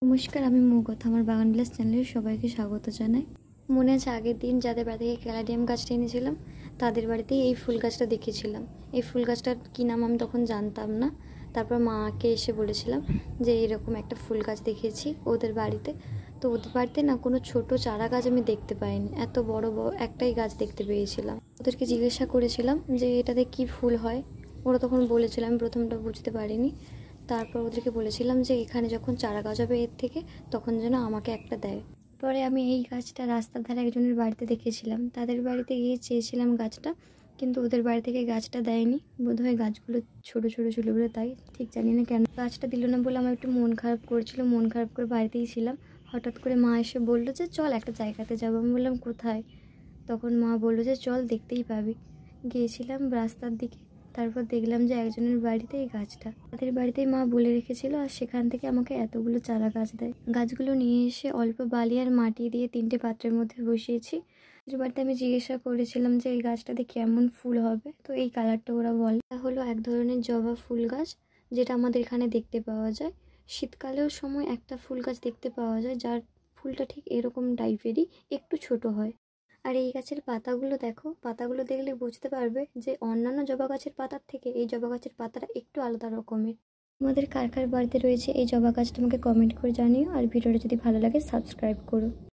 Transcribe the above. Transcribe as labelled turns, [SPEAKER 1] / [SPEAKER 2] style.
[SPEAKER 1] নমস্কার, আমি মৌগত। আমার বাগান বিলাস চ্যানেলে সবাইকে স্বাগত জানাই। মনে আছে আগের দিন যাদের বাড়ি থেকে ক্যালাডিয়াম গাছটা এনেছিলাম তাদের বাড়িতেই এই ফুল গাছটা দেখেছিলাম। এই ফুল গাছটার কী নাম আমি তখন জানতাম না। তারপর মাকে এসে বলেছিলাম যে এরকম একটা ফুল গাছ দেখেছি ওদের বাড়িতে। তো ওদের বাড়িতে না কোনো ছোট চারা গাছ আমি দেখতে পাইনি, এত বড় বড় একটাই গাছ দেখতে পেয়েছিলাম। ওদেরকে জিজ্ঞাসা করেছিলাম যে এটাতে কি ফুল হয়। ওরা তখন বলেছিল, আমি প্রথমটা বুঝতে পারিনি। তারপর ওদেরকে বলেছিলাম যে এখানে যখন চারা গাছ হবে এর থেকে, তখন যেন আমাকে একটা দেয়। পরে আমি এই গাছটা রাস্তার ধারে একজনের বাড়িতে দেখেছিলাম। তাদের বাড়িতে গিয়ে চেয়েছিলাম গাছটা, কিন্তু ওদের বাড়ি থেকে গাছটা দেয়নি। বোধহয় গাছগুলো ছোটো ছোটো ছিল বলে, তাই ঠিক জানি না কেন গাছটা দিল না। বলে আমার একটু মন খারাপ করছিল, মন খারাপ করে বাড়িতেই ছিলাম। হঠাৎ করে মা এসে বললো যে চল একটা জায়গাতে যাবো। আমি বললাম কোথায়? তখন মা বললো যে চল, দেখতেই পাবি। গিয়েছিলাম রাস্তার দিকে, তারপর দেখলাম যে একজনের বাড়িতে এই গাছটা, তাদের বাড়িতেই মা বলে রেখেছিল। আর সেখান থেকে আমাকে এতগুলো চারা গাছ দেয়। গাছগুলো নিয়ে এসে অল্প বালি আর মাটি দিয়ে 3টে পাত্রের মধ্যে বসিয়েছি। বাড়িতে আমি জিজ্ঞাসা করেছিলাম যে এই গাছটাতে কেমন ফুল হবে, তো এই কালারটা ওরা বলে। এটা হলো এক ধরনের জবা ফুল গাছ, যেটা আমাদের এখানে দেখতে পাওয়া যায়। শীতকালেও সময় একটা ফুল গাছ দেখতে পাওয়া যায় যার ফুলটা ঠিক এরকম টাইপেরই, একটু ছোট হয়। আর এই গাছের পাতাগুলো দেখো, পাতাগুলো দেখলে বুঝতে পারবে যে অন্যান্য জবা গাছের পাতার থেকে এই জবা গাছের পাতাটা একটু আলাদা রকমের। তোমাদের কার কার বাড়িতে রয়েছে এই জবা গাছটা আমাকে কমেন্ট করে জানিও। আর ভিডিওটা যদি ভালো লাগে সাবস্ক্রাইব করো।